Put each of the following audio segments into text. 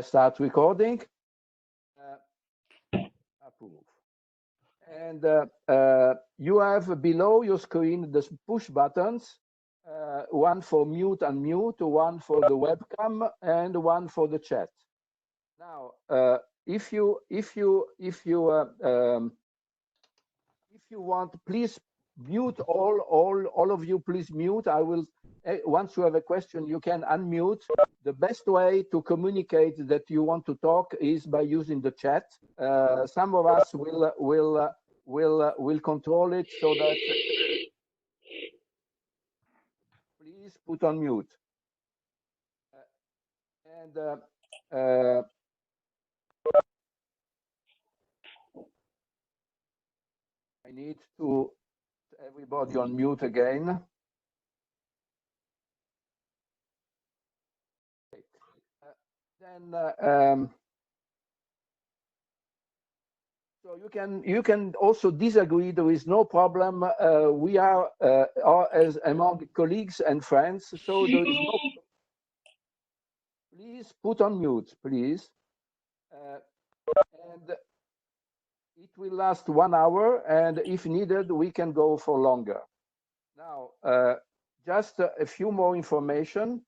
start recording. Approve. And you have below your screen the push buttons, one for mute and mute, one for the webcam, and one for the chat. Now, if you want, please mute all of you. Please mute. I will. Once you have a question, you can unmute. The best way to communicate that you want to talk is by using the chat. Some of us will control it so that. Please put on mute. I need to everybody on mute again. So you can also disagree. There is no problem. We are as among colleagues and friends. So there is no. Please put on mute, please. And it will last 1 hour, and if needed, we can go for longer. Now, just a few more information.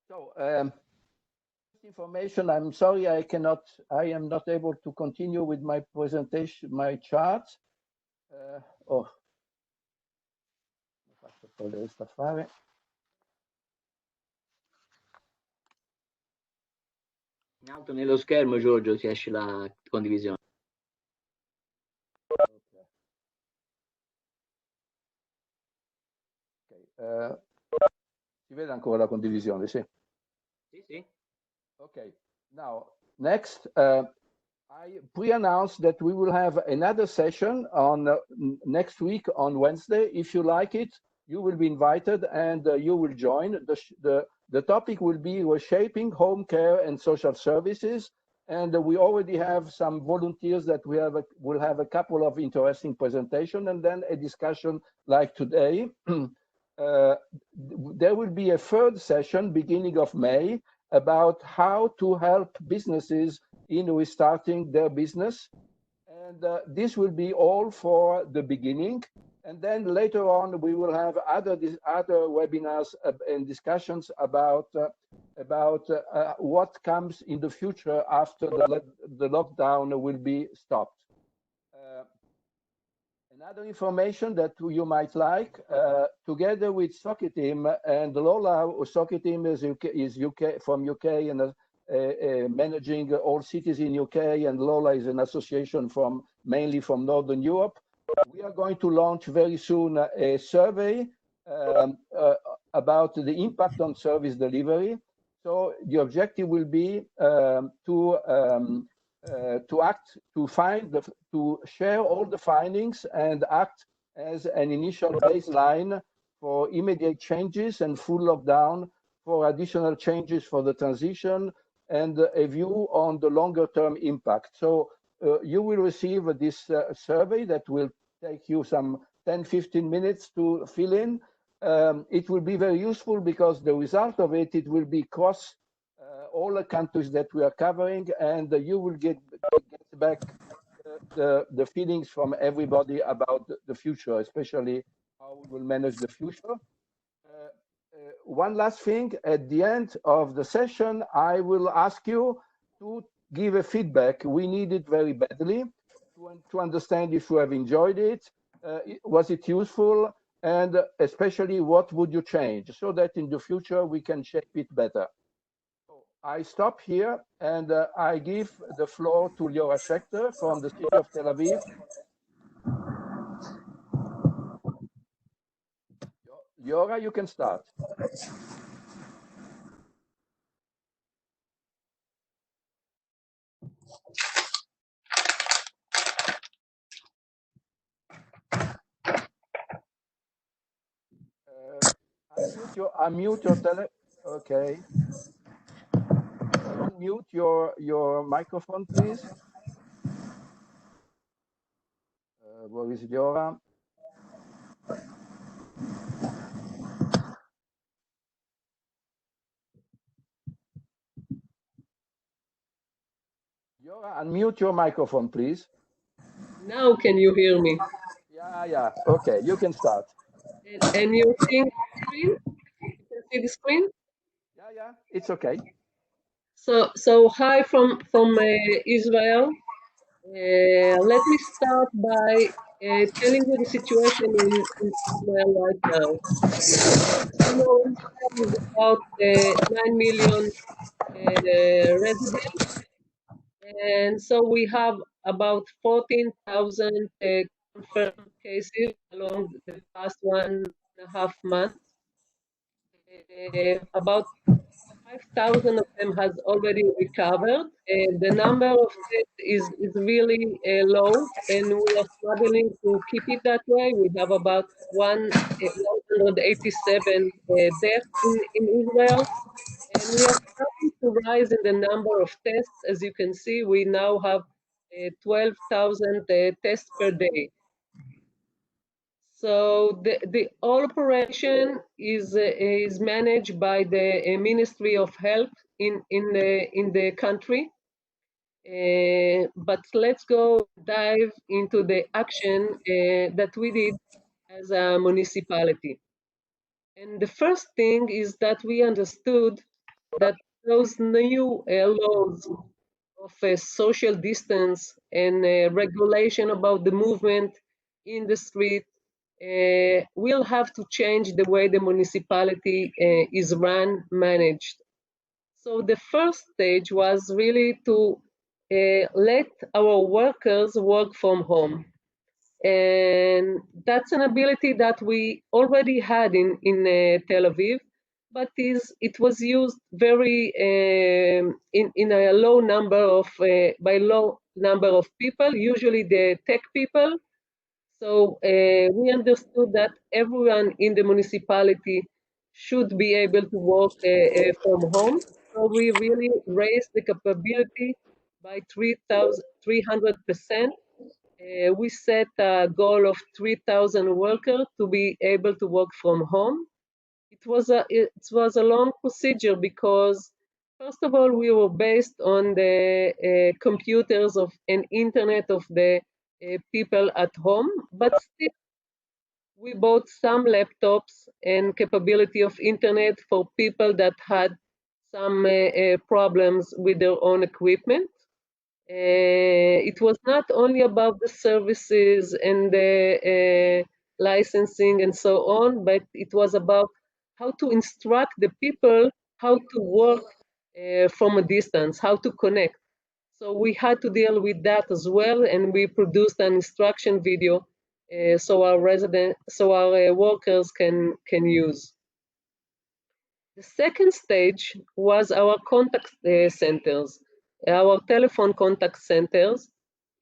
So, information. I'm sorry, I am not able to continue with my presentation, my charts. Faccio togliere questo affare. In alto nello schermo, Giorgio, si esce la condivisione. Okay. Si vede ancora la condivisione, sì? Sì. Okay. Now, next, I pre-announced that we will have another session on next week on Wednesday. If you like it, you will be invited and you will join. The topic will be reshaping home care and social services. And we already have some volunteers that will have a couple of interesting presentations and then a discussion like today. There will be a third session beginning of May about how to help businesses in restarting their business. And this will be all for the beginning. And then later on, we will have other webinars and discussions about what comes in the future after the lockdown will be stopped. Another information that you might like, together with Soccer Team and Lola, Soccer Team is UK from UK and managing all cities in UK, and Lola is an association mainly from Northern Europe. We are going to launch very soon a survey about the impact on service delivery. So the objective will be to share all the findings and act as an initial baseline for immediate changes and full lockdown, for additional changes for the transition, and a view on the longer term impact. So you will receive this survey that will take you some 10-15 minutes to fill in. It will be very useful because the result of it will be across all the countries that we are covering, and you will get back the feelings from everybody about the future, especially how we will manage the future. One last thing, at the end of the session, I will ask you to give a feedback. We need it very badly to understand if you have enjoyed it, was it useful, and especially what would you change, so that in the future we can shape it better. So I stop here and I give the floor to Liora Schechter from the city of Tel Aviv. Liora, you can start. Unmute your tele. Okay. unmute your microphone, please? Where is Giora? Giora, unmute your microphone, please. Now can you hear me? Yeah. Okay, you can start. And you see the screen? You can see the screen? Yeah, it's okay. So hi from Israel. Let me start by telling you the situation in Israel right now. You know, Israel is about 9 million residents, and so we have about 14,000 confirmed cases along the past 1.5 months. About 5,000 of them has already recovered. The number of tests is really low, and we are struggling to keep it that way. We have about 187 deaths in Israel, and we are starting to rise in the number of tests. As you can see, we now have 12,000 tests per day. So the whole operation is managed by the Ministry of Health in the country. But let's go dive into the action that we did as a municipality. And the first thing is that we understood that those new laws of social distance and regulation about the movement in the street will have to change the way the municipality is run, managed. So the first stage was really to let our workers work from home. And that's an ability that we already had in Tel Aviv, but it was used very in a low number of by low number of people, usually the tech people. So we understood that everyone in the municipality should be able to work from home. So we really raised the capability by 300%. We set a goal of 3,000 workers to be able to work from home. It was a long procedure because, first of all, we were based on the computers and internet of the people at home, but still we bought some laptops and capability of internet for people that had some problems with their own equipment. It was not only about the services and the licensing and so on, but it was about how to instruct the people how to work from a distance, how to connect. So we had to deal with that as well, and we produced an instruction video so our workers can use. The second stage was our contact centers, our telephone contact centers.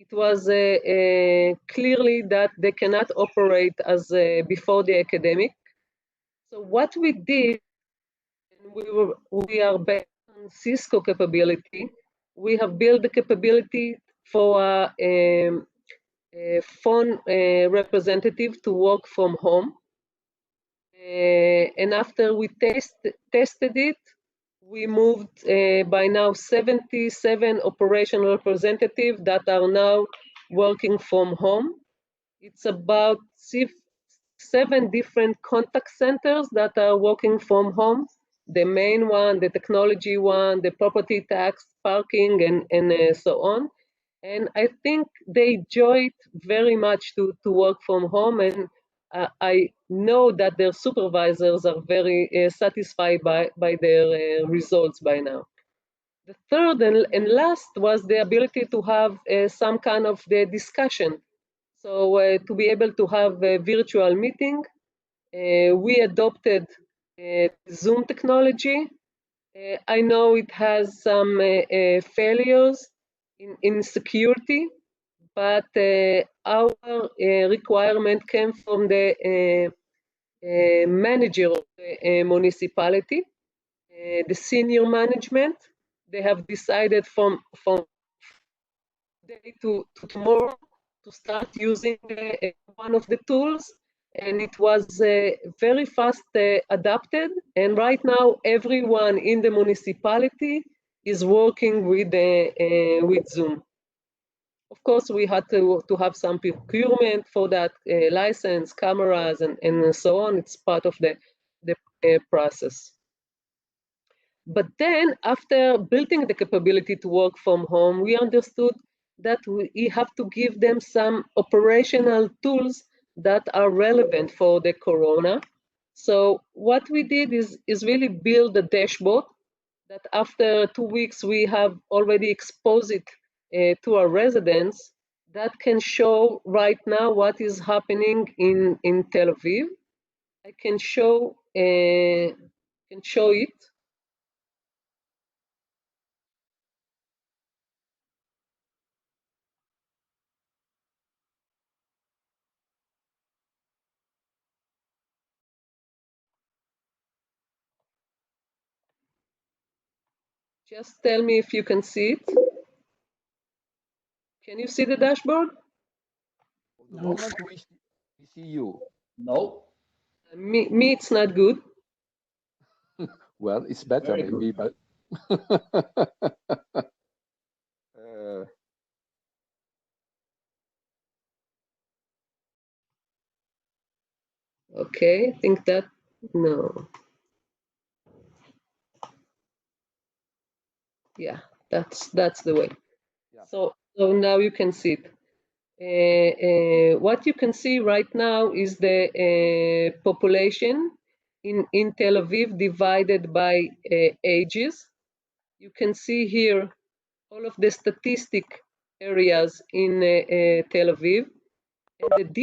It was clearly that they cannot operate as before the epidemic. So what we did, and we are based on Cisco capability. We have built the capability for a phone representative to work from home. And after we tested it, we moved by now 77 operational representatives that are now working from home. It's about 7 different contact centers that are working from home. The main one, the technology one, the property tax, parking, and so on. And I think they enjoy it very much to work from home. And I know that their supervisors are very satisfied by their results by now. The third and last was the ability to have some kind of the discussion. So to be able to have a virtual meeting, we adopted Zoom technology. I know it has some failures in security, but our requirement came from the manager of the municipality, the senior management. they have decided from today to tomorrow to start using one of the tools, and it was very fast adapted. And right now, everyone in the municipality is working with Zoom. Of course, we had to have some procurement for that, license, cameras, and so on. It's part of the process. But then, after building the capability to work from home, we understood that we have to give them some operational tools that are relevant for the corona. So what we did is really build a dashboard that after 2 weeks we have already exposed it to our residents, that can show right now what is happening in Tel Aviv. I can show it. Just tell me if you can see it. Can you see the dashboard? For the moment, we see you. No. Me, it's not good. Well, it's better Very maybe, good. but Okay, I think that, no. Yeah, that's the way. Yeah. So now you can see it. What you can see right now is the population in Tel Aviv divided by ages. You can see here all of the statistic areas in Tel Aviv, and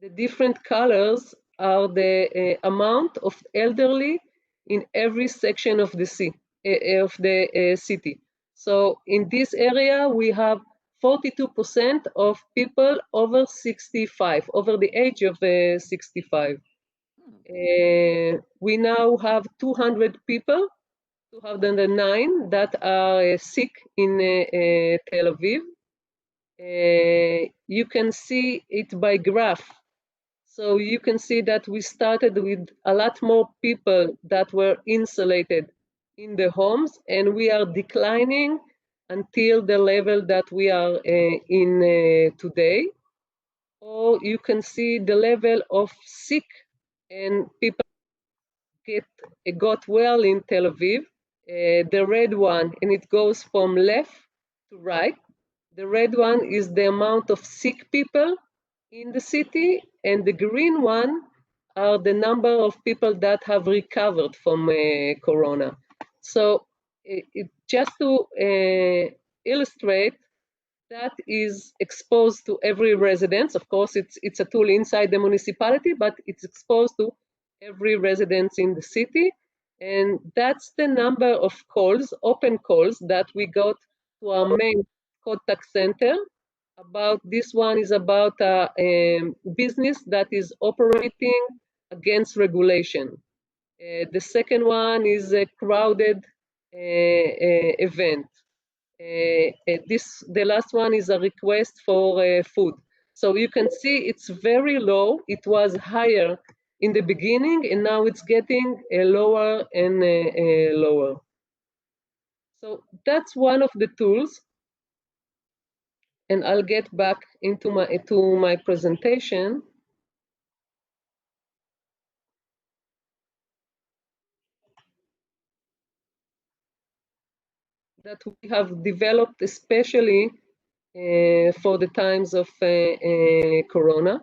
the different colors are the amount of elderly in every section of the city. So in this area, we have 42% of people over 65, over the age of 65. We now have 200 people, 209 that are sick in Tel Aviv. You can see it by graph. So you can see that we started with a lot more people that were insulated in the homes, and we are declining until the level that we are in today. Or you can see the level of sick and people got well in Tel Aviv. The red one, and it goes from left to right. The red one is the amount of sick people in the city, and the green one are the number of people that have recovered from corona. So just to illustrate, that is exposed to every residence. Of course, it's a tool inside the municipality, but it's exposed to every residence in the city. And that's the number of calls, open calls, that we got to our main contact center. About this one is about a business that is operating against regulation. The second one is a crowded event. The last one is a request for food. So you can see it's very low. It was higher in the beginning, and now it's getting lower and lower. So that's one of the tools. And I'll get back into my presentation. That we have developed especially for the times of corona.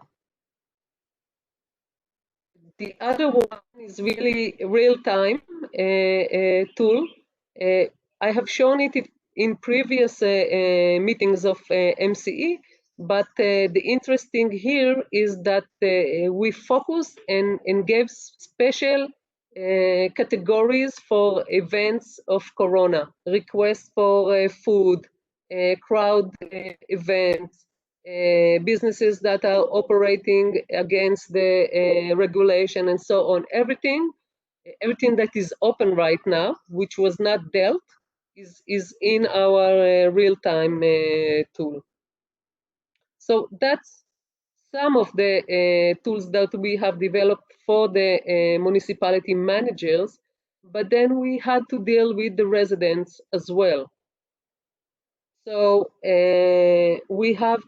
The other one is really real-time tool. I have shown it in previous meetings of MCE, but the interesting here is that we focus and gave special categories for events of corona, requests for food, crowd events, businesses that are operating against the regulation and so on. Everything everything that is open right now, which was not dealt, is in our real-time tool. So that's some of the tools that we have developed for the municipality managers, but then we had to deal with the residents as well. So we have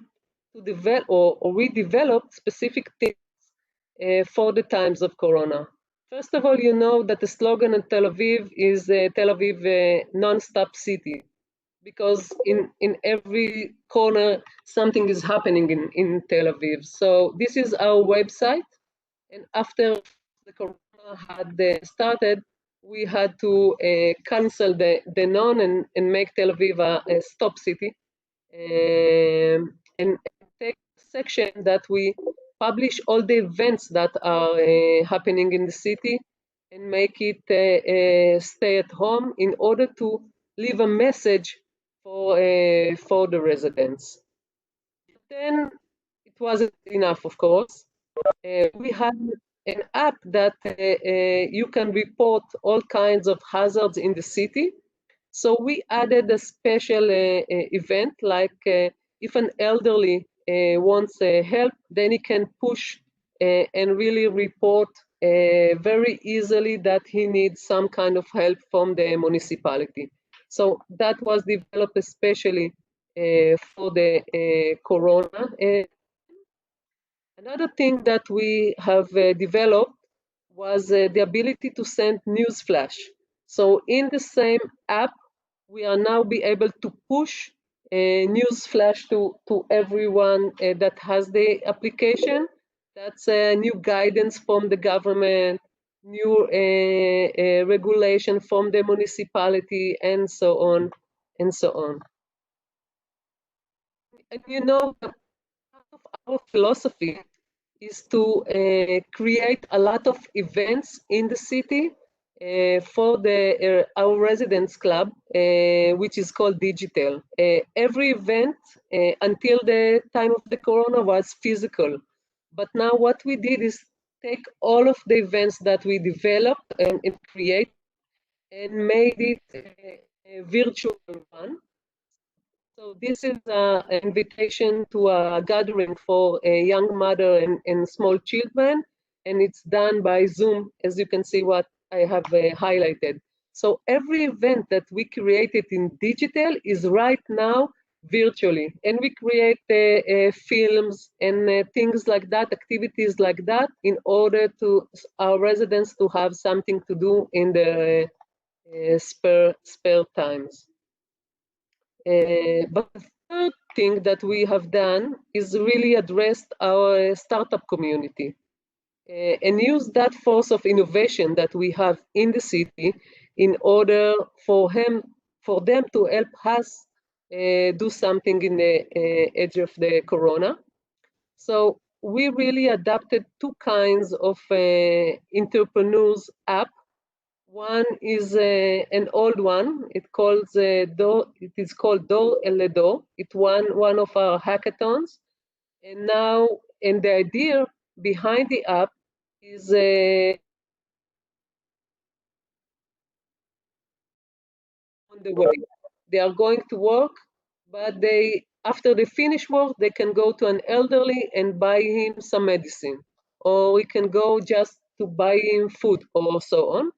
to develop, or we developed specific things for the times of Corona. First of all, you know that the slogan in Tel Aviv is Tel Aviv non-stop city, because in every corner something is happening in Tel Aviv. So this is our website, and after the Corona had started, we had to cancel the non and make Tel Aviv a stop city, and take a section that we publish all the events that are happening in the city and make it stay at home in order to leave a message for the residents. Then it wasn't enough, of course. We had an app that you can report all kinds of hazards in the city. So we added a special event, like if an elderly wants help, then he can push and really report very easily that he needs some kind of help from the municipality. So that was developed especially for the Corona. Another thing that we have developed was the ability to send news flash. So in the same app, we are now be able to push a news flash to everyone that has the application. That's a new guidance from the government, new regulation from the municipality, and so on and so on. And you know, part of our philosophy is to create a lot of events in the city for the our residents club, which is called Digital. Every event until the time of the Corona was physical, but now what we did is take all of the events that we developed and create and made it a virtual one. So this is an invitation to a gathering for a young mother and small children, and it's done by Zoom, as you can see what I have highlighted. So every event that we created in digital is right now virtually, and we create films and things like that, activities like that, in order to our residents to have something to do in their spare times. But the third thing that we have done is really addressed our startup community and use that force of innovation that we have in the city in order for them to help us do something in the edge of the Corona. So we really adapted two kinds of entrepreneurs app. One is an old one. It is called Door El Door. It's one of our hackathons, and the idea behind the app is on the way. They are going to work, but after they finish work, they can go to an elderly and buy him some medicine, or we can go just to buy him food or so on.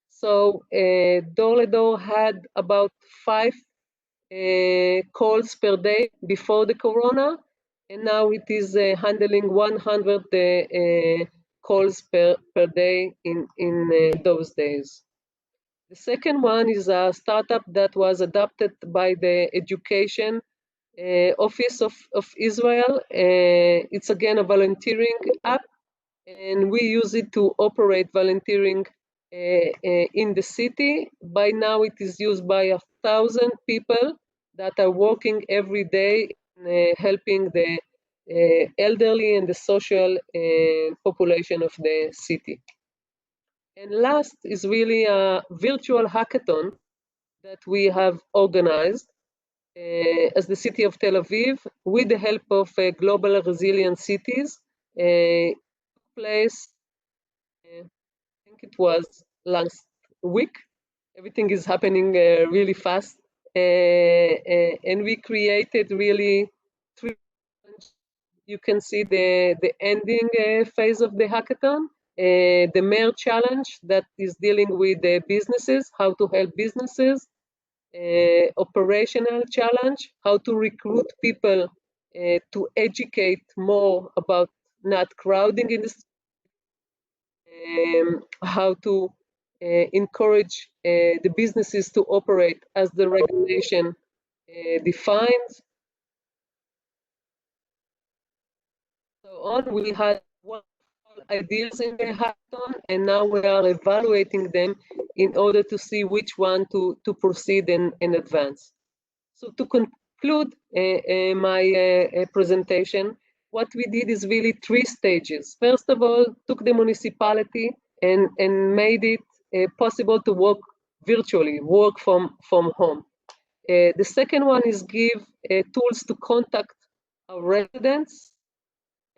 So Door Door had about 5 calls per day before the Corona, and now it is handling 100 calls per day in those days. The second one is a startup that was adopted by the Education Office of Israel. It's again a volunteering app, and we use it to operate volunteering in the city. By now, it is used by 1,000 people that are working every day in helping the elderly and the social population of the city. And last is really a virtual hackathon that we have organized as the city of Tel Aviv with the help of Global Resilient Cities. Place, I think it was last week. Everything is happening really fast. And we created really 3. You can see the ending phase of the hackathon, the mayor challenge that is dealing with the businesses, how to help businesses, operational challenge, how to recruit people to educate more about not crowding in the how to encourage the businesses to operate as the regulation defines. So on, we had wonderful ideas in the hackathon, and now we are evaluating them in order to see which one to proceed and advance. So to conclude my presentation, what we did is really 3 stages. First of all, took the municipality and made it possible to work virtually, work from home. The second one is give tools to contact our residents.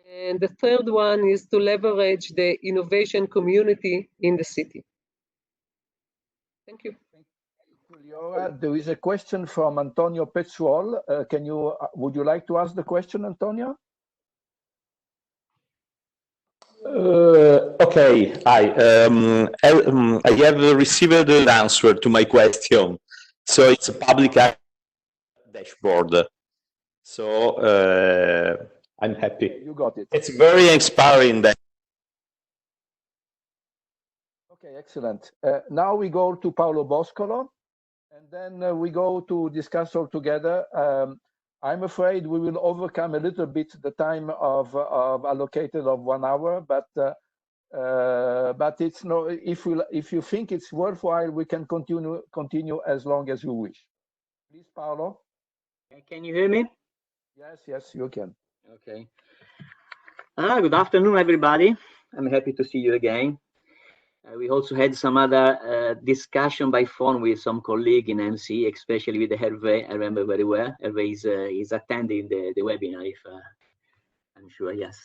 And the third one is to leverage the innovation community in the city. Thank you. Liora, there is a question from Antonio Pezzuol. Would you like to ask the question, Antonio? Okay, I have received an answer to my question. So it's a public dashboard. So I'm happy. You got it. It's very inspiring. Okay, excellent. Now we go to Paolo Boscolo, and then we go to discuss all together. I'm afraid we will overcome a little bit the time of allocated of 1 hour, but it's no. If you think it's worthwhile, we can continue as long as you wish. Please, Paolo. Can you hear me? Yes, you can. Okay. Good afternoon, everybody. I'm happy to see you again. We also had some other discussion by phone with some colleague in MC, especially with Hervé. I remember very well. Hervé is attending the webinar, if I'm sure, yes.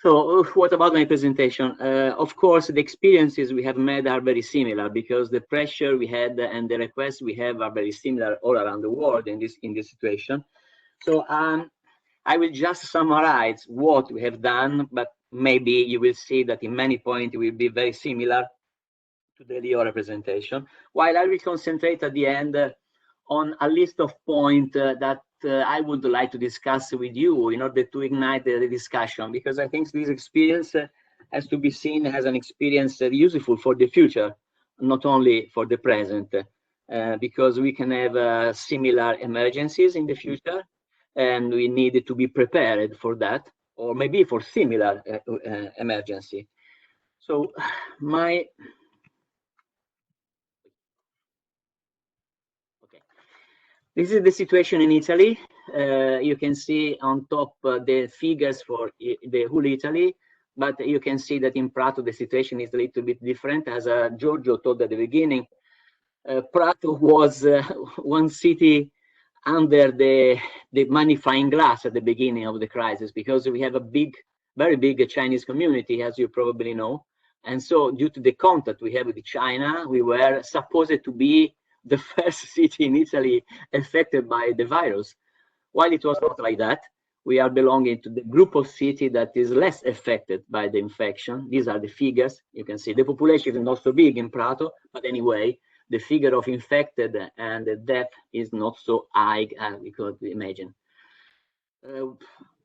So what about my presentation? Of course, the experiences we have made are very similar because the pressure we had and the requests we have are very similar all around the world in this situation. So I will just summarize what we have done, but maybe you will see that in many points it will be very similar to the Liora presentation, while I will concentrate at the end on a list of points that I would like to discuss with you in order to ignite the discussion, because I think this experience has to be seen as an experience useful for the future, not only for the present, because we can have similar emergencies in the future, and we need to be prepared for that, or maybe for similar emergency. So this is the situation in Italy. You can see on top the figures for the whole Italy, but you can see that in Prato the situation is a little bit different. As Giorgio told at the beginning, Prato was one city under the magnifying glass at the beginning of the crisis, because we have a very big Chinese community, as you probably know. And so due to the contact we have with China, we were supposed to be the first city in Italy affected by the virus. While it was not like that, we are belonging to the group of cities that is less affected by the infection. These are the figures. You can see the population is not so big in Prato, but anyway, the figure of infected and the death is not so high as we could imagine.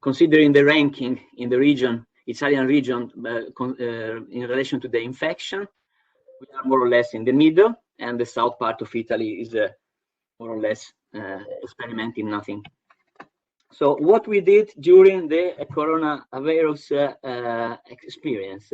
Considering the ranking in the region, Italian region, in relation to the infection, we are more or less in the middle, and the south part of Italy is more or less experimenting nothing. So what we did during the coronavirus experience.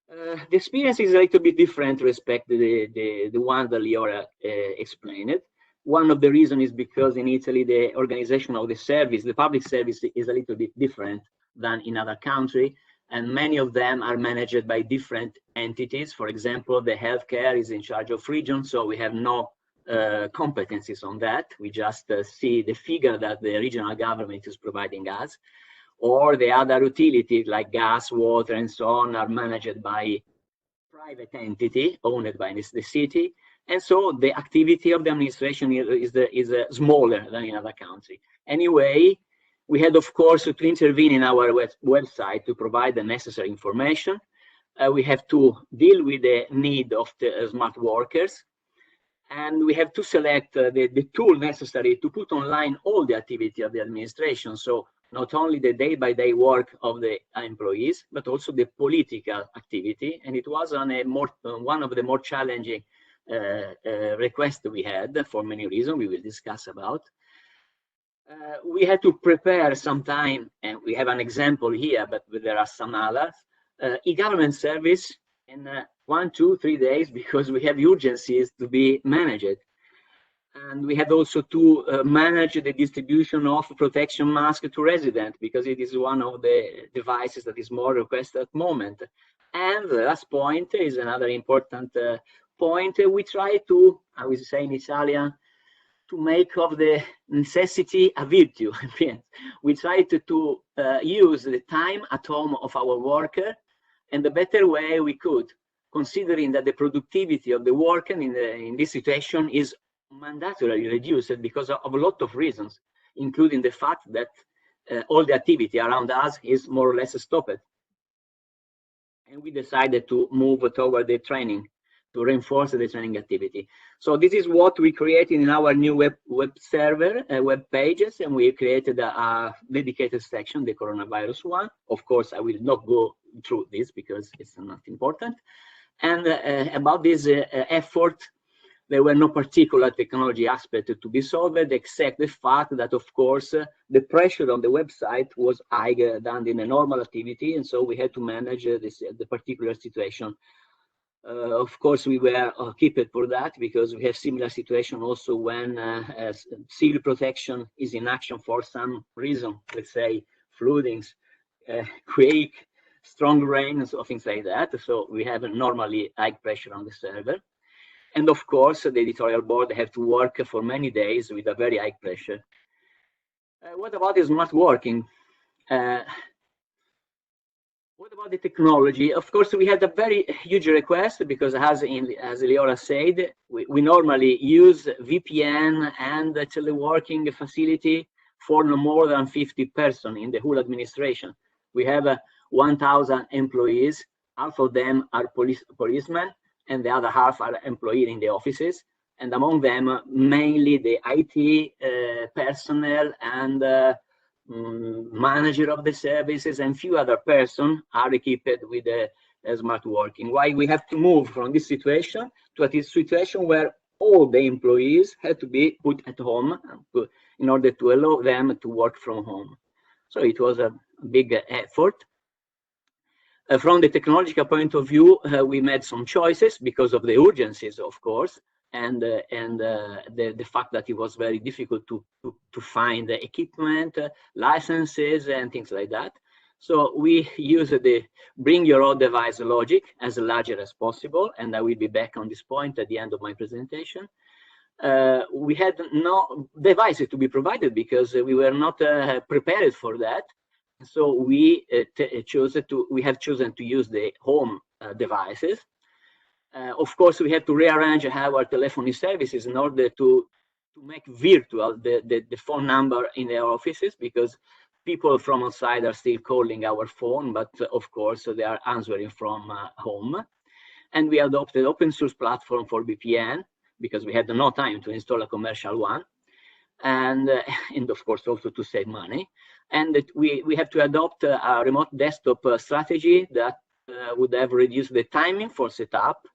The experience is a little bit different respect to the one that Liora explained. One of the reasons is because in Italy, the organization of the service, the public service, is a little bit different than in other countries, and many of them are managed by different entities. For example, the healthcare is in charge of regions, so we have no competencies on that. We just see the figure that the regional government is providing us, or the other utilities like gas, water, and so on are managed by private entity owned by the city, and so the activity of the administration is smaller than in other countries. Anyway, we had, of course, to intervene in our website to provide the necessary information. We have to deal with the need of the smart workers, and we have to select the tool necessary to put online all the activity of the administration. So not only the day-by-day work of the employees, but also the political activity. And it was on one of the more challenging requests we had for many reasons we will discuss about. We had to prepare some time, and we have an example here, but there are some others. E-government service in 1, 2, 3 days, because we have urgencies to be managed. And we had also to manage the distribution of protection masks to residents, because it is one of the devices that is more requested at the moment. And the last point is another important point. We try to, I would say in Italian, to make of the necessity a virtue. We try to use the time at home of our worker in the better way we could, considering that the productivity of the worker in this situation is mandatorily reduced because of a lot of reasons, including the fact that all the activity around us is more or less stopped. And we decided to move toward the training, to reinforce the training activity. So this is what we created in our new web server, web pages, and we created a dedicated section, the coronavirus one. Of course, I will not go through this because it's not important. And about this effort, there were no particular technology aspect to be solved, except the fact that, of course, the pressure on the website was higher than in a normal activity, and so we had to manage the particular situation. Of course, we were equipped for that, because we have similar situation also when civil protection is in action for some reason, let's say floodings, quake, strong rains, or things like that. So we have normally high pressure on the server. And of course, the editorial board have to work for many days with a very high pressure. What about the smart working? What about the technology? Of course, we had a very huge request, because as Leora said, we normally use VPN and the teleworking facility for no more than 50 persons in the whole administration. We have 1,000 employees. Half of them are policemen, and the other half are employed in the offices. And among them, mainly the IT personnel and manager of the services and few other persons are equipped with smart working. Why we have to move from this situation to a situation where all the employees had to be put at home in order to allow them to work from home. So it was a big effort. From the technological point of view, we made some choices because of the urgencies, of course, and the fact that it was very difficult to find the equipment, licenses, and things like that. So we use the bring your own device logic as larger as possible, and I will be back on this point at the end of my presentation. We had no devices to be provided because we were not prepared for that. So we have chosen to use the home devices. Of course, we had to rearrange our telephony services in order to make virtual the phone number in their offices, because people from outside are still calling our phone, but of course they are answering from home. And we adopted open source platform for VPN because we had no time to install a commercial one, and of course also to save money. And we have to adopt a remote desktop strategy that would have reduced the timing for setup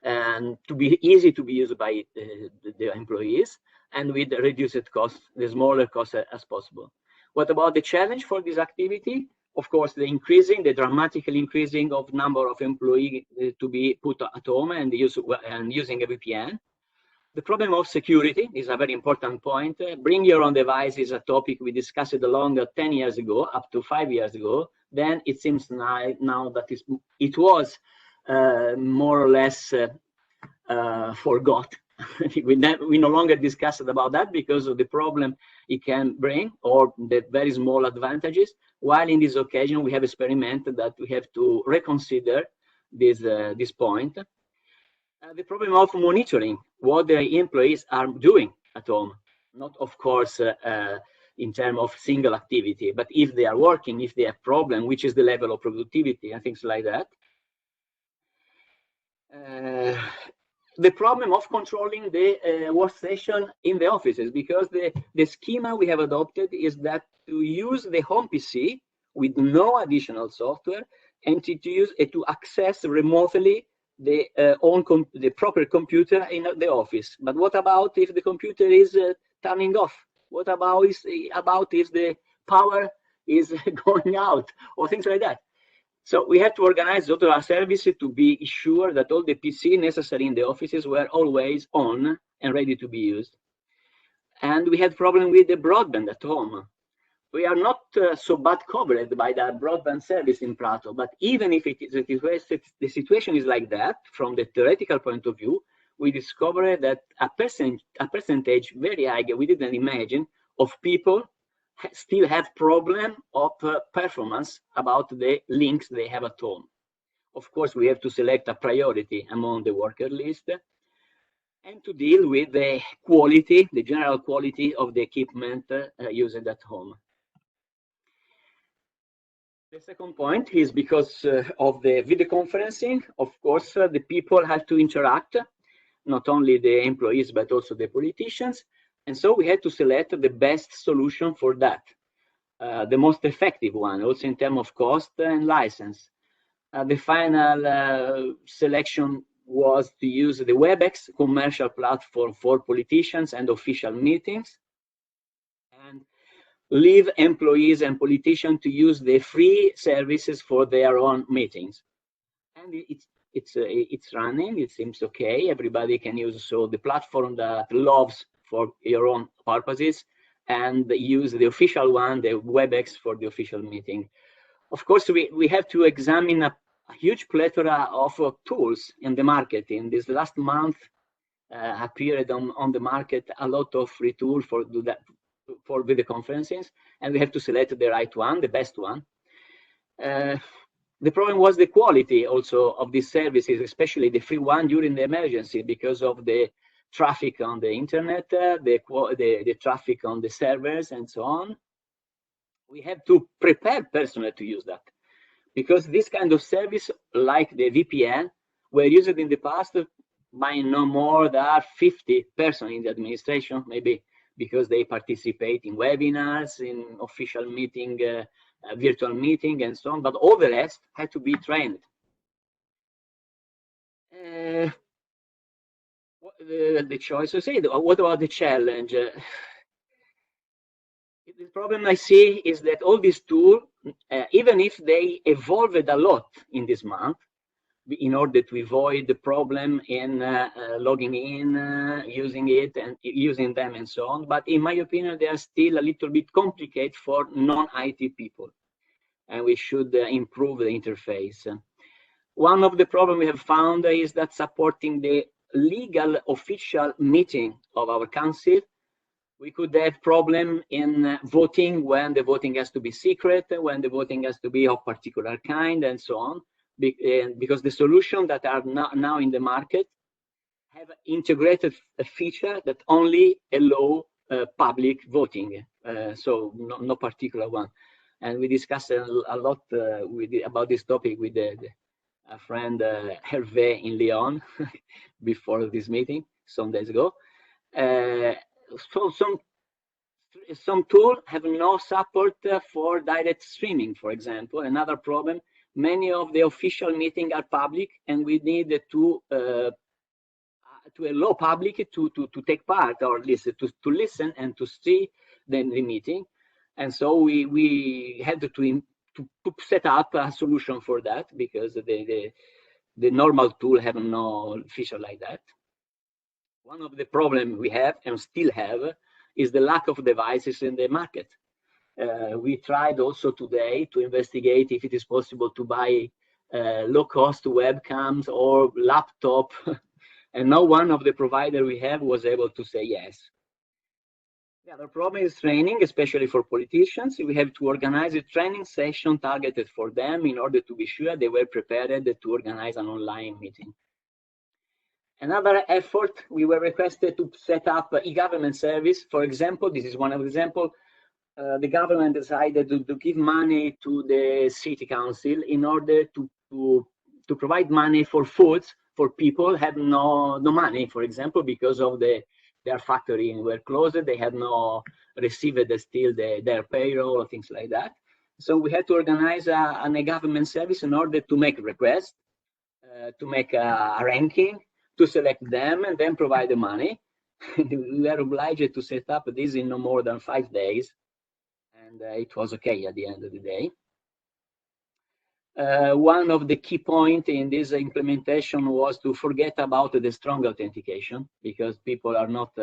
and to be easy to be used by the employees, and with reduced cost, the smaller cost as possible. What about the challenge for this activity? Of course, the dramatically increasing of number of employees to be put at home and using a VPN. The problem of security is a very important point. Bring your own device is a topic we discussed along 10 years ago, up to 5 years ago. Then it seems now that it was more or less forgot. we no longer discussed about that because of the problem it can bring or the very small advantages. While in this occasion we have experimented that we have to reconsider this point. The problem of monitoring what the employees are doing at home, not of course in terms of single activity, but if they are working, if they have problem, which is the level of productivity and things like that. The problem of controlling the workstation in the offices, because the schema we have adopted is that to use the home PC with no additional software and to access remotely the proper computer in the office. But what about if the computer is turning off? What about if the power is going out or things like that? So we have to organize all our services to be sure that all the PC necessary in the offices were always on and ready to be used. And we had problem with the broadband at home. We are not so bad covered by the broadband service in Prato, but even if the situation is like that, from the theoretical point of view, we discovered that a percentage very high, we didn't imagine, of people still have problem of performance about the links they have at home. Of course, we have to select a priority among the worker list and to deal with the quality, the general quality of the equipment used at home. The second point is because of the video conferencing. Of course, the people have to interact, not only the employees, but also the politicians. And so we had to select the best solution for that. The most effective one, also in terms of cost and license. The final selection was to use the WebEx commercial platform for politicians and official meetings, and leave employees and politicians to use the free services for their own meetings. And it's running. It seems okay. Everybody can use so the platform that loves for your own purposes, and use the official one, the WebEx, for the official meeting. Of course, we have to examine a huge plethora of tools in the market. In this last month, appeared on the market a lot of free tools for do that for video conferences, and we have to select the right one, the best one. The problem was the quality also of these services, especially the free one during the emergency, because of the traffic on the internet, the traffic on the servers, and so on. We have to prepare personnel to use that, because this kind of service, like the VPN, were used in the past by no more than 50 persons in the administration, maybe because they participate in webinars, in official meeting, virtual meeting, and so on, but all the rest had to be trained. The choice to say, what about the challenge? The problem I see is that all these tools, even if they evolved a lot in this month, in order to avoid the problem in logging in, using it and using them and so on. But in my opinion, they are still a little bit complicated for non-IT people, and we should improve the interface. One of the problems we have found is that supporting the legal official meeting of our council, we could have problem in voting when the voting has to be secret, when the voting has to be of particular kind, and so on. Because the solutions that are now in the market have integrated a feature that only allow public voting, so no particular one. And we discussed a lot about this topic with a friend Hervé in Lyon before this meeting some days ago. So some tools have no support for direct streaming, for example. Another problem, many of the official meetings are public, and we need to allow public to take part, or to listen and to see the meeting. And so we had to set up a solution for that, because the normal tool have no feature like that. One of the problems we have and still have is the lack of devices in the market. We tried also today to investigate if it is possible to buy low-cost webcams or laptop, and no one of the providers we have was able to say yes. The other problem is training, especially for politicians. We have to organize a training session targeted for them in order to be sure they were prepared to organize an online meeting. Another effort, we were requested to set up e-government service. For example, this is one of the examples. The government decided to give money to the city council in order to provide money for foods for people who had no money, for example, because of their factory were closed, they had no received still their payroll or things like that. So we had to organize a government service in order to make requests, to make a ranking, to select them and then provide the money. We were obliged to set up this in no more than 5 days. And it was okay at the end of the day. One of the key points in this implementation was to forget about the strong authentication, because people are not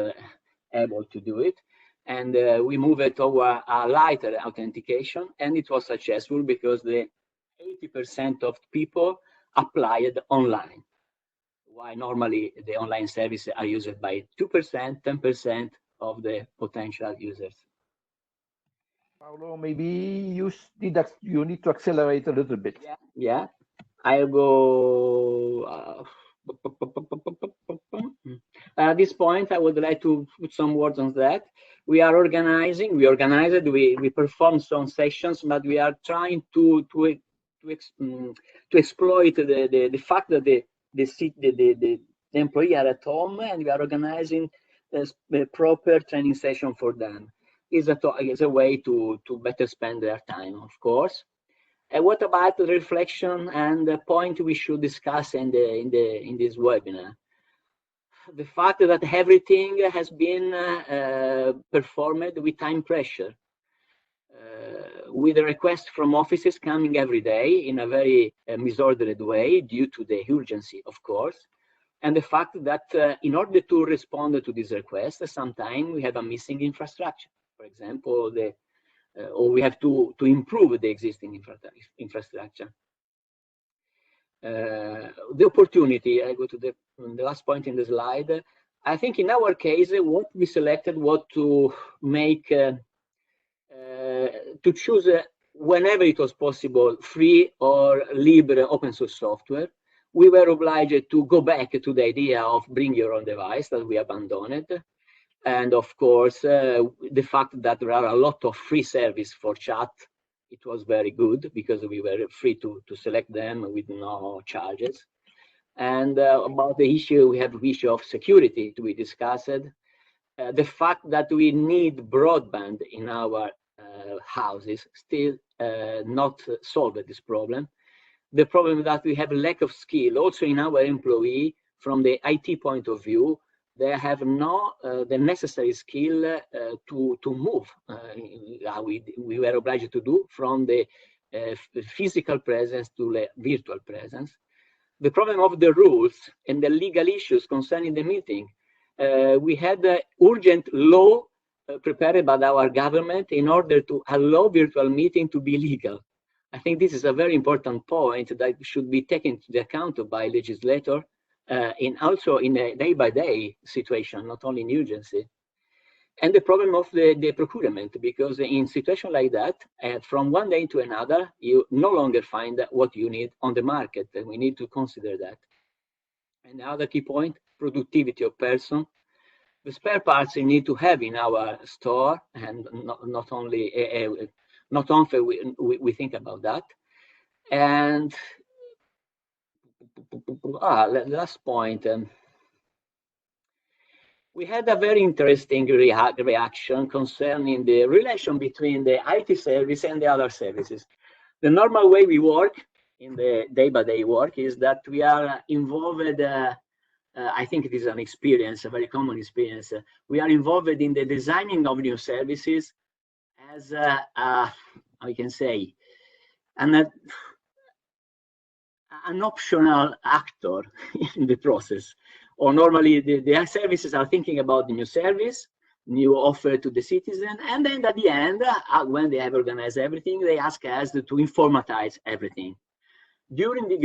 able to do it. And we moved toward a lighter authentication, and it was successful because the 80% of people applied online, while normally the online services are used by 2%, 10% of the potential users. Paolo, maybe you need to accelerate a little bit. Yeah. I'll go. At this point, I would like to put some words on that. We perform some sessions, but we are trying to exploit the fact that the employee are at home, and we are organizing a proper training session for them. Is a way to better spend their time, of course. And what about the reflection and the point we should discuss in this webinar? The fact that everything has been performed with time pressure, with a request from offices coming every day in a very disordered way due to the urgency, of course, and the fact that in order to respond to this request, sometimes we have a missing infrastructure. For example, or we have to improve the existing infrastructure. The opportunity, I go to the last point in the slide. I think in our case, what we selected was to make, to choose whenever it was possible, free or libre open source software. We were obliged to go back to the idea of bring your own device that we abandoned. And of course, the fact that there are a lot of free service for chat, it was very good because we were free to select them with no charges. And about the issue, we have the issue of security to be discussed. The fact that we need broadband in our houses still not solved this problem. The problem that we have lack of skill also in our employee from the IT point of view. They have no the necessary skill to move. We were obliged to do from the physical presence to the virtual presence. The problem of the rules and the legal issues concerning the meeting. We had the urgent law prepared by our government in order to allow virtual meeting to be legal. I think this is a very important point that should be taken into account by legislator. Also in a day-by-day situation, not only in urgency. And the problem of the procurement, because in situation like that, from one day to another, you no longer find what you need on the market, and we need to consider that. And the other key point, productivity of person. The spare parts you need to have in our store, and not only we think about that. And last point. We had a very interesting reaction concerning the relation between the IT service and the other services. The normal way we work in the day-by-day work is that we are involved, I think it is an experience, a very common experience. We are involved in the designing of new services as, I can say, an optional actor in the process. Or normally the services are thinking about the new service, new offer to the citizen, and then at the end, when they have organized everything, they ask us to informatize everything. During the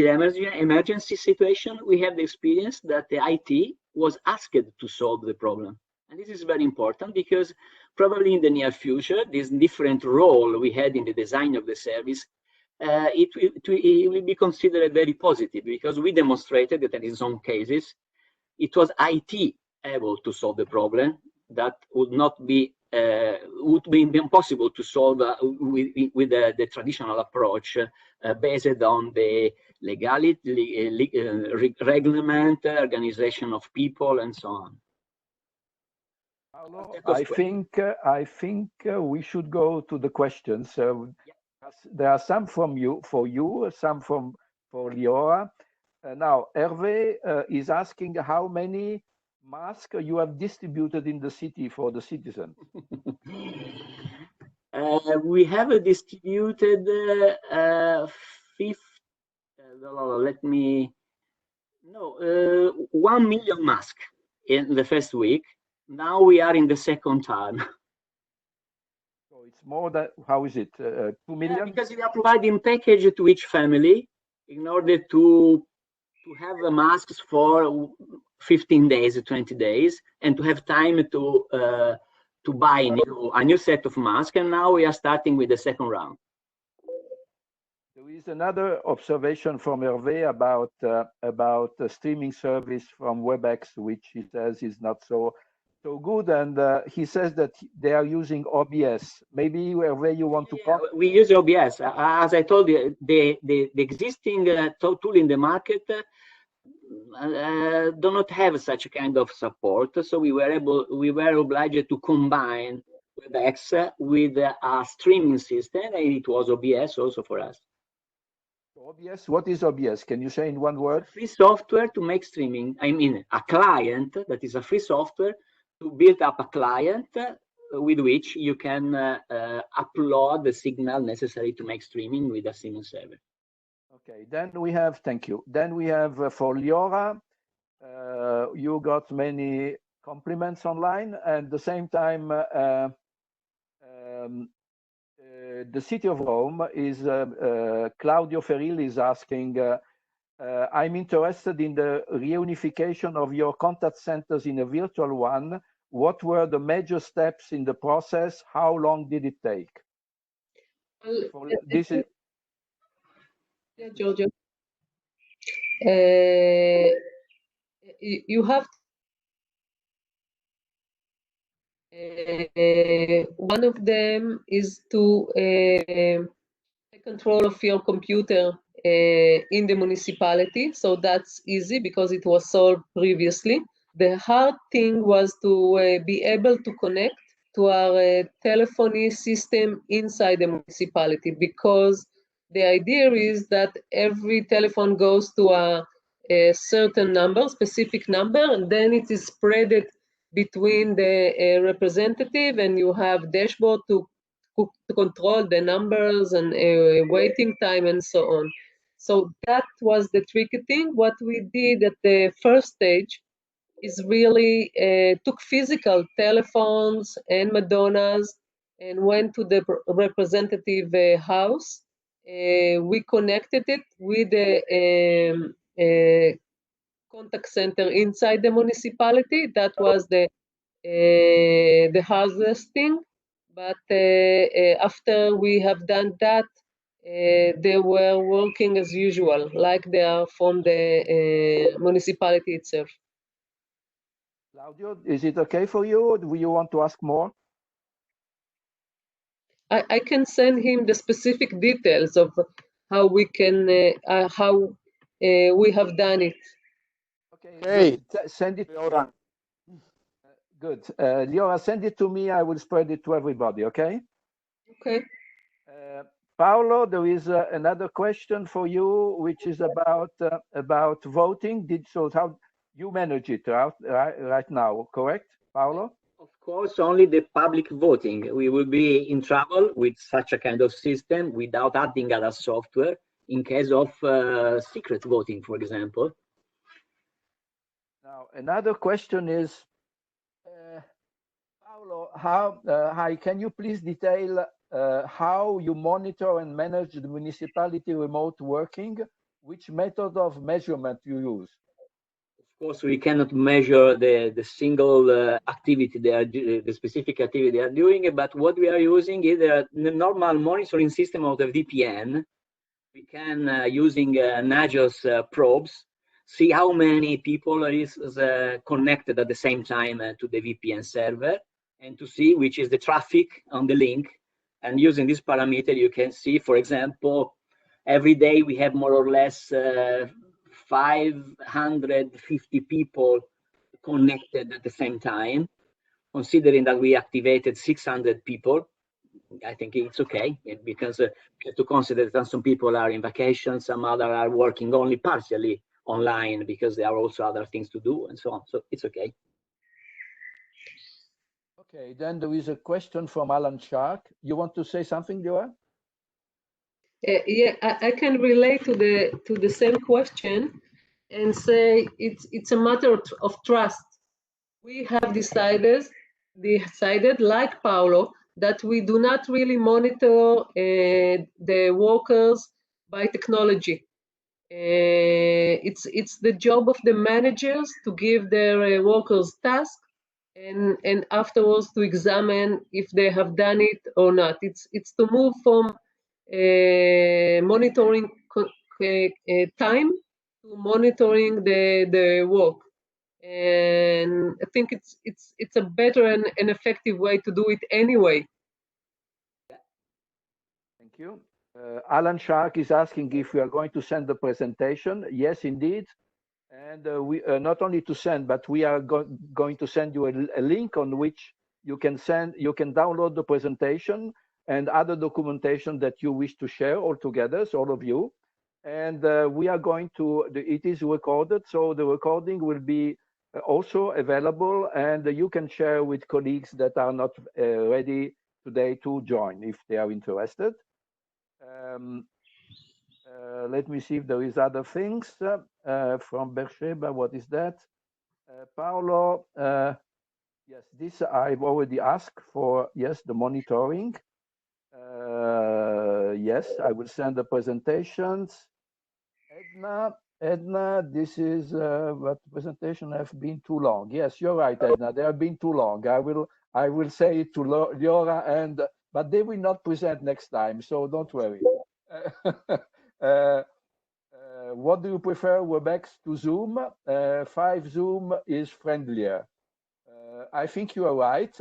emergency situation, we have the experience that the IT was asked to solve the problem. And this is very important because probably in the near future, this different role we had in the design of the service, it will be considered very positive, because we demonstrated that in some cases, it was IT able to solve the problem that would be impossible to solve with the traditional approach based on the legality, reglement, organization of people, and so on. Paolo, I think we should go to the questions. There are some for you, some for Liora. Now, Hervé is asking how many masks you have distributed in the city for the citizens. We have distributed 1 million masks in the first week. Now we are in the second time. So it's more than, how is it, 2 million? Yeah, because we are providing package to each family in order to have the masks for 15 days, 20 days, and to have time to buy a new set of masks. And now we are starting with the second round. There is another observation from Hervé about the streaming service from WebEx, which he says is not so good, and he says that they are using OBS. Maybe Hervé, you want to comment? We use OBS. As I told you, the existing tool in the market do not have such a kind of support. So we were obliged to combine WebEx with a streaming system, and it was OBS also for us. OBS, what is OBS? Can you say in one word? Free software to make streaming. I mean, a client that is a free software to build up a client with which you can upload the signal necessary to make streaming with a Siemens server. Okay, then we have, thank you. Then we have for Liora, you got many compliments online, and at the same time, the city of Rome is, Claudio Ferrilli is asking, I'm interested in the reunification of your contact centers in a virtual one. What were the major steps in the process? How long did it take? This is... Yeah, Giorgio. You have one of them is to take control of your computer in the municipality. So that's easy because it was solved previously. The hard thing was to be able to connect to our telephony system inside the municipality, because the idea is that every telephone goes to a certain number, specific number, and then it is spread between the representative, and you have dashboard to control the numbers and waiting time and so on. So that was the tricky thing. What we did at the first stage is really took physical telephones and Madonnas and went to the representative house. We connected it with the contact center inside the municipality. That was the hardest thing. But after we have done that, they were working as usual, like they are from the municipality itself. Claudio, is it okay for you, or do you want to ask more? I can send him the specific details of how we can, how we have done it. Okay, send it. Good. Liora, send it to me. I will spread it to everybody, okay? Okay. Paolo, there is another question for you, which is about voting. How you manage it right now, correct, Paolo? Of course, only the public voting. We will be in trouble with such a kind of system without adding other software in case of secret voting, for example. Now, another question is, Paolo, hi, can you please detail how you monitor and manage the municipality remote working? Which method of measurement you use? course, we cannot measure the single activity the specific activity they are doing, but what we are using is the normal monitoring system of the VPN. We can, using Nagios probes, see how many people is connected at the same time to the VPN server, and to see which is the traffic on the link. And using this parameter, you can see, for example, every day we have more or less 550 people connected at the same time. Considering that we activated 600 people, I think it's okay, because you have to consider that some people are in vacation, some other are working only partially online because there are also other things to do and so on. So it's okay. Okay, then there is a question from Alan Shark. You want to say something, Joa? Yeah, I can relate to the same question and say it's a matter of trust. We have decided, like Paolo, that we do not really monitor the workers by technology. It's the job of the managers to give their workers tasks and afterwards to examine if they have done it or not. It's to move from monitoring time to monitoring the work. And I think it's a better and effective way to do it anyway. Thank you. Alan Shark is asking if we are going to send the presentation. Yes, indeed. And we not only to send, but we are going to send you a link on which you can download the presentation and other documentation that you wish to share all together, so all of you. And we are going to, it is recorded, so the recording will be also available, and you can share with colleagues that are not ready today to join if they are interested. Let me see if there is other things from Beersheba. What is that? Paolo, yes, this I've already asked for, yes, the monitoring. Yes, I will send the presentations. Edna, this is what presentation have been too long. Yes, you're right, Edna, they have been too long. I will say it to Laura, but they will not present next time, so don't worry. What do you prefer, WebEx to Zoom? 5 Zoom is friendlier. I think you are right.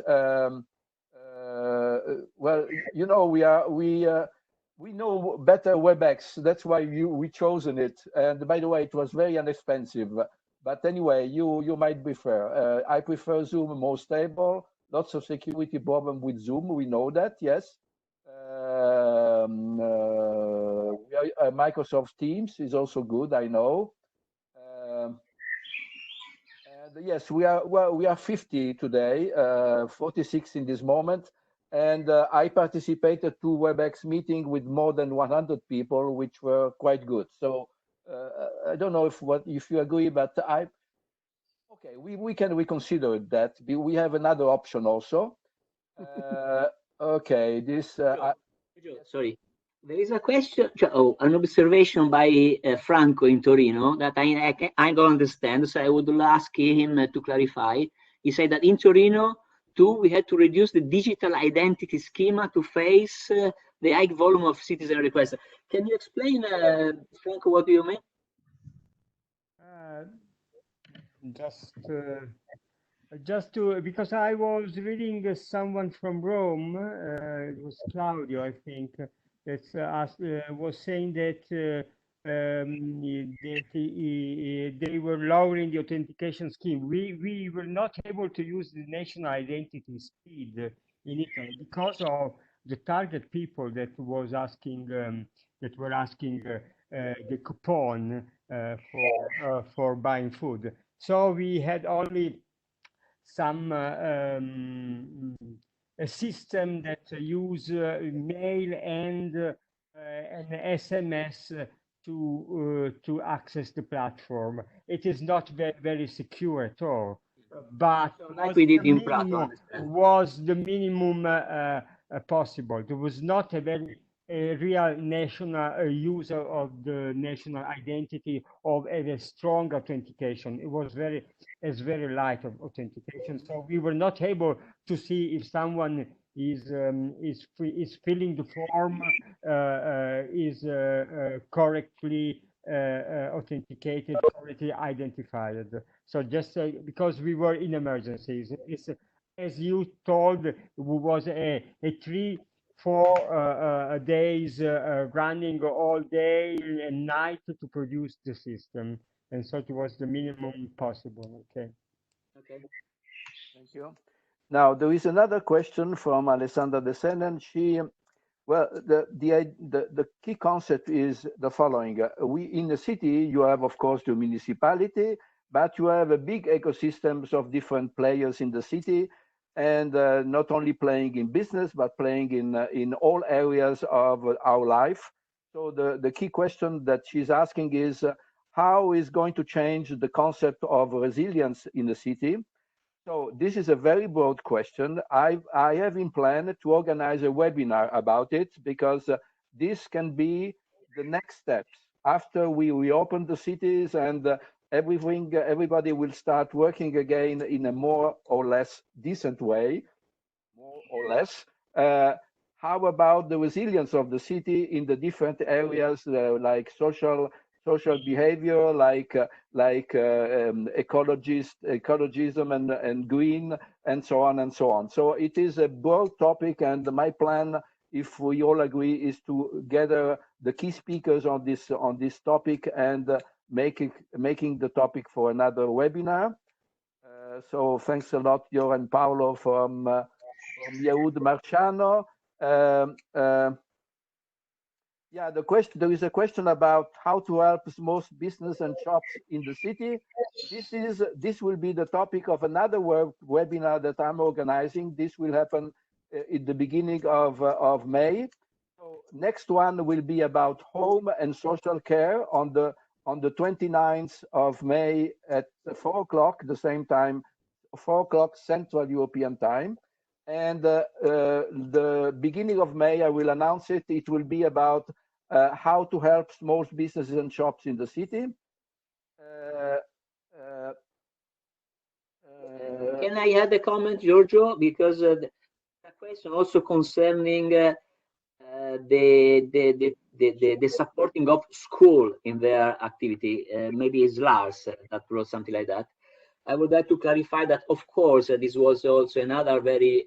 Well, you know, we know better WebEx. That's why we chosen it. And by the way, it was very inexpensive. But anyway, you might prefer. I prefer Zoom, more stable. Lots of security problem with Zoom. We know that. Yes. Microsoft Teams is also good. I know. And yes, we are 50 today, 46 in this moment. And I participated to WebEx meeting with more than 100 people, which were quite good. So I don't know if you agree, but okay, we can reconsider that. We have another option also. Okay, this. Sorry, there is a question. An observation by Franco in Torino that I don't understand. So I would ask him to clarify. He said that in Torino, too, we had to reduce the digital identity schema to face the high volume of citizen requests. Can you explain, Franco, what do you mean? Just to, because I was reading someone from Rome, it was Claudio, I think, that was saying that they were lowering the authentication scheme. We were not able to use the national identity speed in Italy because of the target people that was asking that were asking the coupon for buying food. So we had only some a system that use mail and an SMS to access the platform. It is not very secure at all, but like we did in Prato, was the minimum possible. There was not a very a real national user of the national identity of a strong authentication. It was very light of authentication. So we were not able to see if someone is filling the form, is correctly authenticated, correctly identified. So just because we were in emergencies, it's as you told, was a 3-4 days running all day and night to produce the system, and so it was the minimum possible. Okay. Okay. Thank you. Now, there is another question from Alessandra De Senen. Well, the key concept is the following. We in the city, you have, of course, the municipality, but you have a big ecosystems of different players in the city, and not only playing in business, but playing in all areas of our life. So the key question that she's asking is, how is going to change the concept of resilience in the city? So this is a very broad question. I have in plan to organize a webinar about it, because this can be the next steps after we reopen the cities, and everybody will start working again in a more or less decent way, more or less. Uh, how about the resilience of the city in the different areas, like social behavior, ecologism and green, and so on and so on. So it is a broad topic, and my plan, if we all agree, is to gather the key speakers on this topic, and making the topic for another webinar. So thanks a lot, Joran Paolo from Yehud Marciano. Yeah, there is a question about how to help most business and shops in the city. This will be the topic of another webinar that I'm organizing. This will happen in the beginning of May. So next one will be about home and social care on the 29th of May at 4 o'clock, the same time, 4 o'clock Central European Time. And the beginning of May, I will announce it. It will be about how to help small businesses and shops in the city. Can I add a comment, Giorgio? Because the question also concerning the supporting of school in their activity. Maybe it's Lars that wrote something like that. I would like to clarify that, of course, this was also another very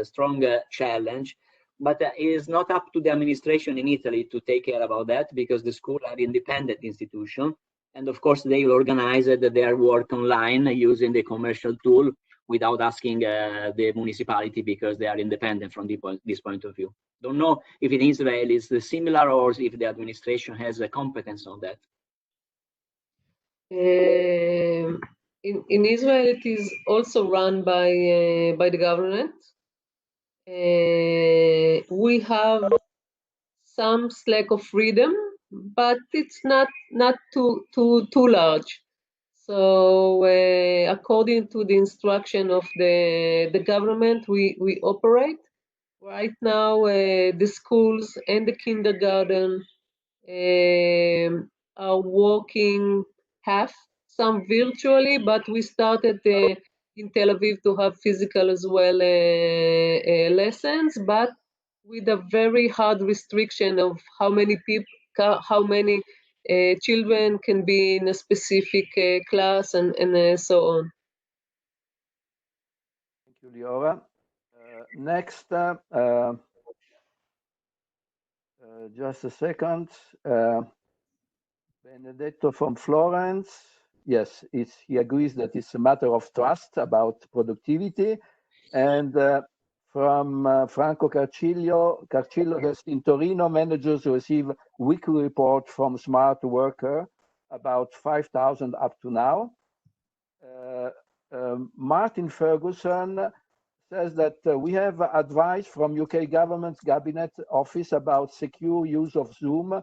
strong challenge, but it is not up to the administration in Italy to take care about that, because the school are independent institution, and of course they organize their work online using the commercial tool without asking the municipality, because they are independent from this point of view. Don't know if in Israel is similar, or if the administration has a competence on that. In Israel, it is also run by the government. We have some slack of freedom, but it's not too large. So according to the instruction of the government, we operate. Right now, the schools and the kindergarten are working half, some virtually, but we started in Tel Aviv to have physical as well lessons, but with a very hard restriction of how many children can be in a specific class, and so on. Thank you, Liora. Next, just a second. Benedetto from Florence. Yes, he agrees that it's a matter of trust about productivity. And from Franco Carcillo has in Torino, managers receive weekly report from Smart Worker, about 5,000 up to now. Martin Ferguson says that we have advice from UK government's cabinet office about secure use of Zoom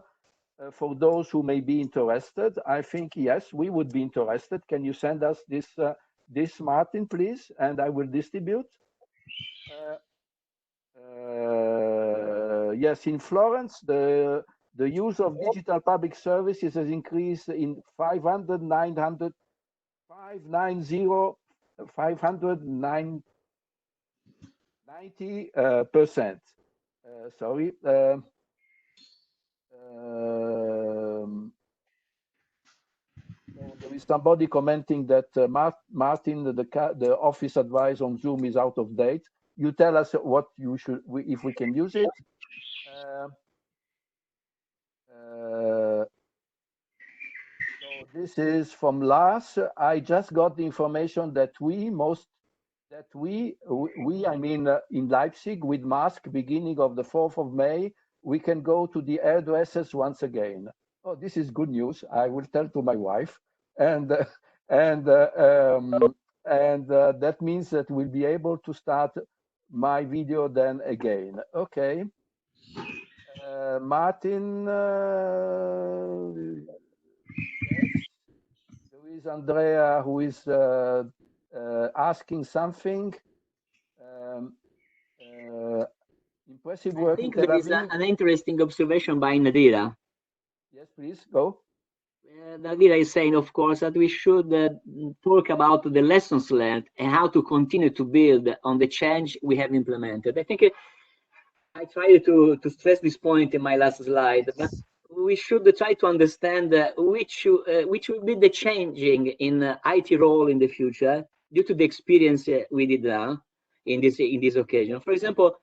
for those who may be interested. I think, yes, we would be interested. Can you send us this, Martin, please? And I will distribute. Yes, in Florence, the use of digital public services has increased in 590 90%. Sorry. So there is somebody commenting that Martin, the office advice on Zoom is out of date. You tell us what you should, if we can use it. So this is from Lars. I just got the information that I mean in Leipzig with mask beginning of the 4th of May, we can go to the hairdressers once again. Oh, this is good news. I will tell to my wife, and that means that we'll be able to start my video then again. Okay. Martin, yes. There is Andrea who is asking something. Impressive work in Tel there is Aviv. an interesting observation by Nadira. Yes, please go. Nadira is saying, of course, that we should talk about the lessons learned and how to continue to build on the change we have implemented. I think I tried to stress this point in my last slide, but we should try to understand which will be the changing in IT role in the future due to the experience we did now in this occasion. For example,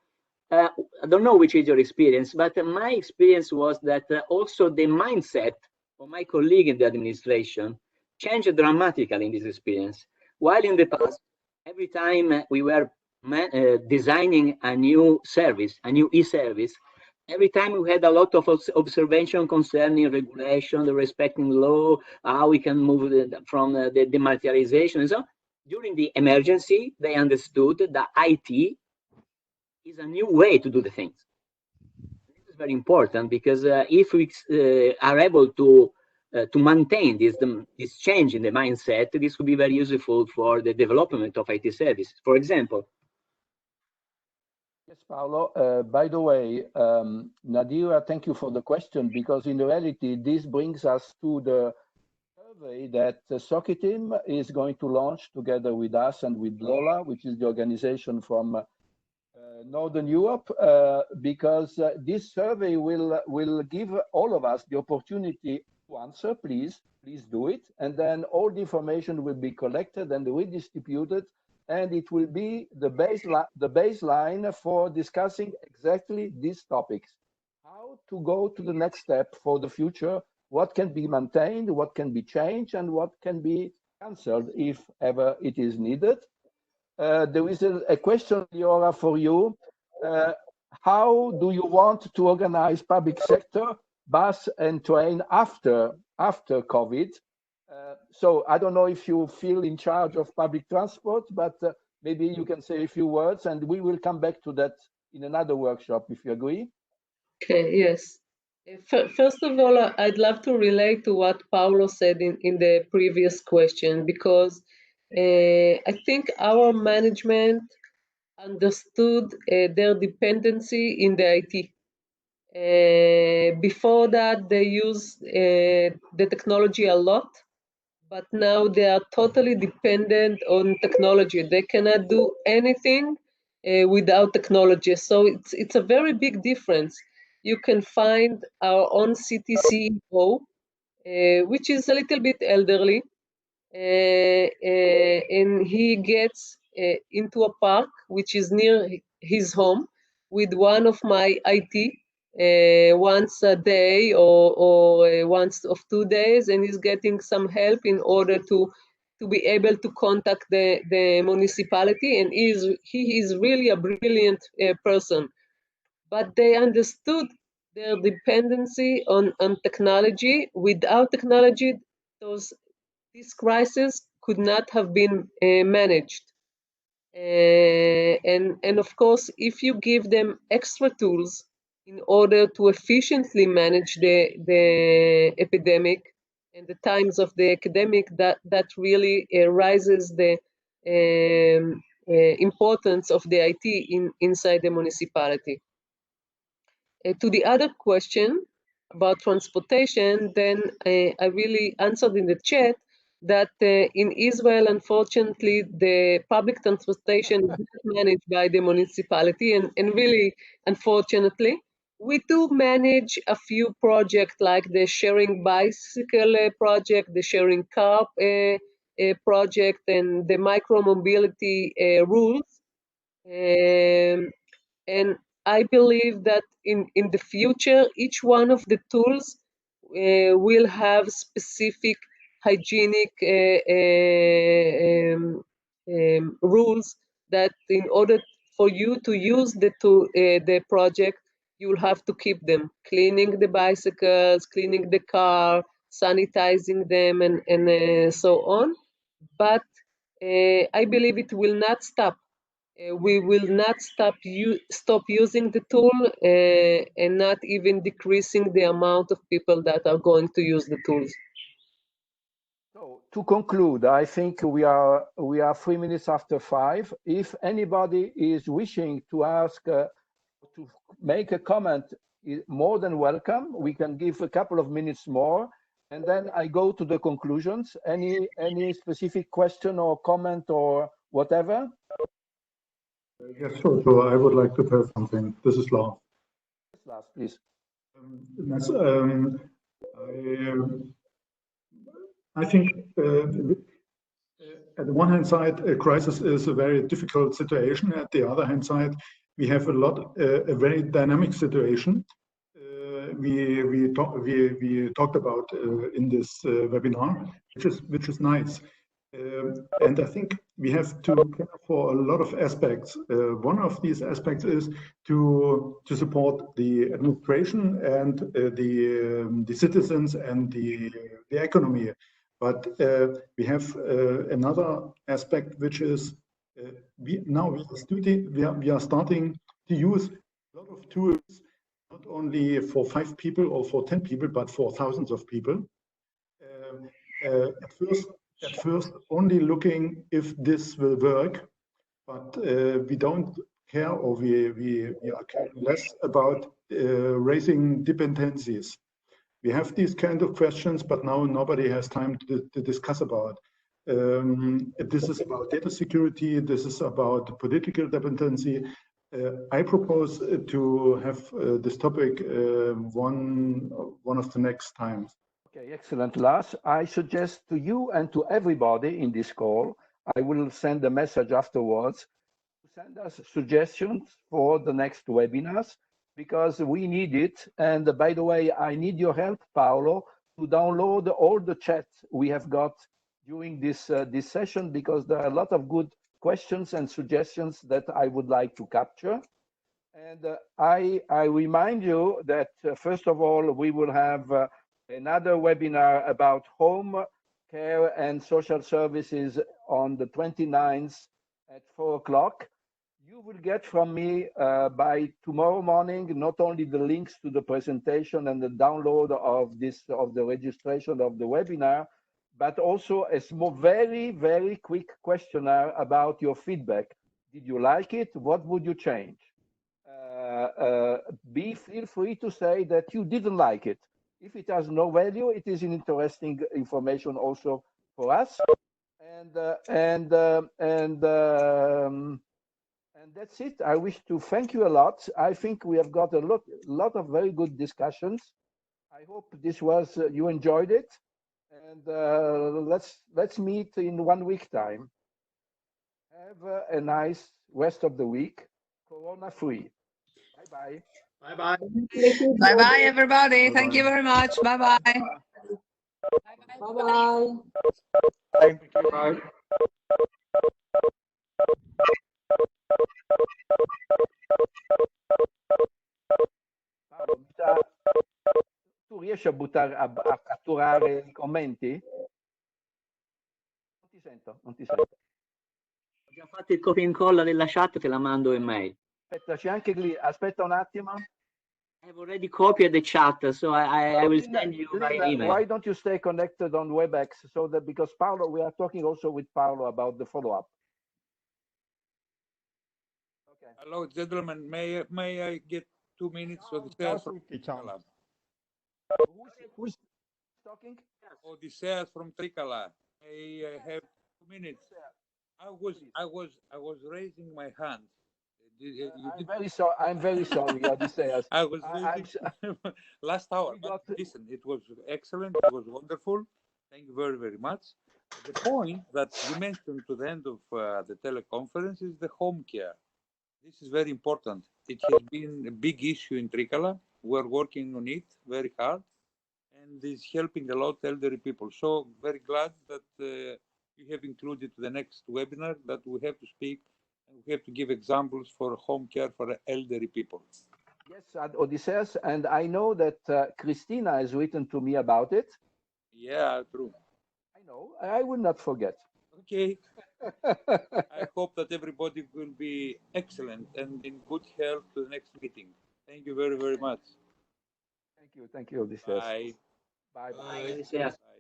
I don't know which is your experience, but my experience was that also the mindset of my colleague in the administration changed dramatically in this experience. While in the past, every time we were designing a new service, a new e-service, every time we had a lot of observation concerning regulation, the respecting law, how we can move from the dematerialization and so on. During the emergency, they understood that IT is a new way to do the things. This is very important because if we are able to maintain this change in the mindset, this will be very useful for the development of IT services. For example. Yes, Paolo. By the way, Nadira, thank you for the question, because in reality, this brings us to the survey that Sokitim is going to launch together with us and with Lola, which is the organization from Northern Europe, because this survey will give all of us the opportunity to answer. Please do it, and then all the information will be collected and redistributed, and it will be the baseline for discussing exactly these topics: how to go to the next step for the future, what can be maintained, what can be changed, and what can be cancelled if ever it is needed. There is a question, Liora, for you. How do you want to organize public sector, bus and train after COVID? So I don't know if you feel in charge of public transport, but maybe you can say a few words, and we will come back to that in another workshop, if you agree. Okay, yes. First of all, I'd love to relate to what Paolo said in the previous question, because I think our management understood their dependency in the IT. Before that, they used the technology a lot, but now they are totally dependent on technology. They cannot do anything without technology. So it's a very big difference. You can find our own city CEO, which is a little bit elderly, and he gets into a park which is near his home with one of my IT once a day or once of 2 days, and he's getting some help in order to be able to contact the municipality, and he is really a brilliant person. But they understood their dependency on technology. Without technology, this crisis could not have been managed. And of course, if you give them extra tools in order to efficiently manage the epidemic and the times of the epidemic, that really rises the importance of the IT inside the municipality. To the other question about transportation, then I really answered in the chat that in Israel, unfortunately, the public transportation is not managed by the municipality, and really, unfortunately, we do manage a few projects like the sharing bicycle project, the sharing car project, and the micro-mobility rules. And I believe that in the future, each one of the tools will have specific hygienic rules that in order for you to use the project, you will have to keep them, cleaning the bicycles, cleaning the car, sanitizing them, and so on. But I believe it will not stop. We will not stop using the tool and not even decreasing the amount of people that are going to use the tools. So to conclude, I think we are 3 minutes after 5. If anybody is wishing to ask to make a comment, more than welcome. We can give a couple of minutes more, and then I go to the conclusions. Any specific question or comment or whatever? Yes, sure. So I would like to tell something. This is Lars. Yes, Lars, please. Yes, I think at the one hand side, a crisis is a very difficult situation. At the other hand side, we have a very dynamic situation. We talked about in this webinar, which is nice. And I think we have to care for a lot of aspects. One of these aspects is to support the administration and the citizens and the economy. But we have another aspect, which is we are starting to use a lot of tools, not only for 5 people or for 10 people, but for thousands of people. At first, only looking if this will work, but we don't care, or we are caring less about raising dependencies. We have these kind of questions, but now nobody has time to discuss about. This is about data security. This is about political dependency. I propose to have this topic one of the next times. Okay, excellent, Lars. I suggest to you and to everybody in this call, I will send a message afterwards to send us suggestions for the next webinars, because we need it. And by the way, I need your help, Paolo, to download all the chats we have got during this session, because there are a lot of good questions and suggestions that I would like to capture. And I remind you that, first of all, we will have another webinar about home care and social services on the 29th at 4 o'clock. You will get from me by tomorrow morning not only the links to the presentation and the download of the registration of the webinar, but also a small, very, very quick questionnaire about your feedback. Did you like it? What would you change? Feel free to say that you didn't like it. If it has no value, it is an interesting information also for us. And that's it. I wish to thank you a lot. I think we have got a lot of very good discussions. I hope this was you enjoyed it. And let's meet in 1 week time. Have a nice rest of the week, corona-free. Bye-bye. Bye-bye. Bye-bye, everybody. Thank you very much. Bye-bye. Bye-bye. Thank you. Bye. Paolo, tu riesci a catturare i commenti? Non ti sento, non ti sento. Ho già fatto il copia e incolla della chat, te la mando in mail. Aspetta, c'è anche lì, aspetta un attimo. I have already copied the chat, so I will send you by email. Why don't you stay connected on WebEx, so that, because Paolo, we are talking also with Paolo about the follow-up. Okay. Hello, gentlemen. May I get 2 minutes. Ciao Odysseus a from tutti, ciao. Tricala. Who's talking? Odysseus from Tricala. I have 2 minutes. I was raising my hand. You I'm did. very sorry. I'm very sorry, Odysseus. I was I'm raising last hour, we but got listen, it was excellent. It was wonderful. Thank you very, very much. The point that you mentioned to the end of the teleconference is the home care. This is very important. It has been a big issue in Tricala. We're working on it very hard, and is helping a lot elderly people. So very glad that you have included the next webinar that we have to speak and we have to give examples for home care for elderly people. yes, Odysseus, and I know that Christina has written to me about it. Yeah, true. I know. I will not forget. Okay. I hope that everybody will be excellent and in good health to the next meeting. Thank you very, very much. Thank you, Odysseus. Bye. Bye. Bye, Odysseus. Bye.